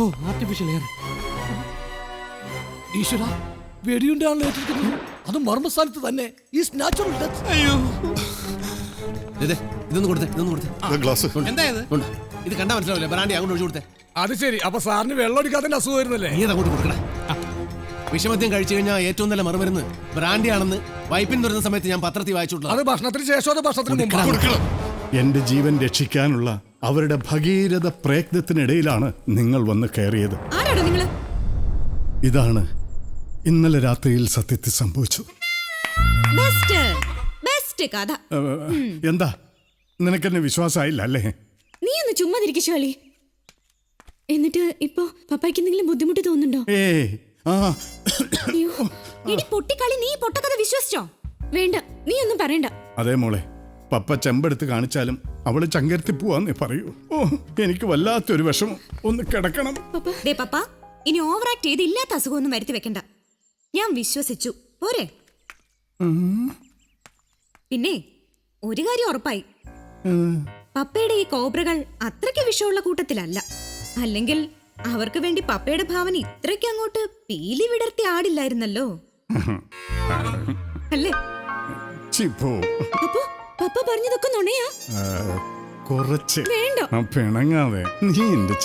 ഓ artificial air. ഈശ്വര, വെടിയുണ്ടാണല്ലോ ഏറ്റിരിക്കുന്നത്. അത് മർമ്മസ്ഥാനത്ത് തന്നെ. Is natural death. അയ്യോ, ഇതൊന്നും കൊടുത്തേ ഗ്ലാസ് എന്തായത്? ഇത് കണ്ടാ മനസ്സിലാവില്ല. ബ്രാൻഡി അങ്ങോട്ട് ഒഴിച്ചു കൊടുത്തേ. അത് ശരി. അപ്പൊ സാറിന് വെള്ളം അടിക്കാതെ അസുഖം വരുന്നല്ലേ? നീ അങ്ങോട്ട് കൊടുക്കണേ. വിഷമദ്യം കഴിച്ചു കഴിഞ്ഞാൽ ഏറ്റവും നല്ല മറുമരുന്ന് ബ്രാൻഡി ആണെന്ന് വൈപ്പിൻ വരുന്ന സമയത്ത് ഞാൻ പത്രത്തിൽ വായിച്ചിട്ടുള്ളത്. അത് ഭക്ഷണത്തിന് ശേഷം അത് ഭക്ഷണത്തിന് മുമ്പ്. എന്റെ ജീവൻ രക്ഷിക്കാനുള്ള അവരുടെ ഭഗീരഥ പ്രയത്നത്തിനിടയിലാണ് നിങ്ങൾ വന്ന് കയറിയത്. ഇതാണ് ഇന്നലെ രാത്രിയിൽ സത്യത്തിൽ സംഭവിച്ചത്. കഥ എന്താ നിനക്കെന്നെ വിശ്വാസമായില്ല അല്ലേ? നീ ഒന്ന് ചുമ്മാതിരിക്കും ശാലി. എന്നിട്ട് ഇപ്പൊ പപ്പായ്ക്ക് എന്തെങ്കിലും ബുദ്ധിമുട്ട് തോന്നുന്നുണ്ടോ? പൊട്ടിക്കളി, നീ പൊട്ടക്കഥ വിശ്വസിച്ചോ? വേണ്ട, നീ ഒന്നും പറയണ്ട. അതേ മോളെ, പപ്പ ചെമ്പെടുത്ത് കാണിച്ചാലും അവള് ചങ്കരത്തി പോവാന്നേ പറയൂ. ഓ, എനിക്ക് വല്ലാത്തൊരു വിഷമം. ഒന്ന് കിടക്കണം. പപ്പ ഇനി ഓവർ ആക്ട് ചെയ്ത് ഇല്ലാത്ത അസുഖമൊന്നും വരുത്തി വെക്കണ്ട. ഞാൻ വിശ്വസിച്ചു പോരെ. പിന്നെ ഒരു കാര്യം ഉറപ്പായി, പപ്പയുടെ ഈ കോബ്രകൾ അത്രയ്ക്ക് വിഷമുള്ള കൂട്ടത്തിലല്ല. അല്ലെങ്കിൽ അവർക്ക് വേണ്ടി പപ്പയുടെ ഭാവന ഇത്രയ്ക്ക് അങ്ങോട്ട് പീലി വിടർത്തി ആടില്ലായിരുന്നല്ലോ അല്ലേ? അപ്പൊ പപ്പ പറഞ്ഞതൊക്കെ നുണയാ? കുറച്ച് വേണ്ട, പിണങ്ങാതെ. നീ എന്റെ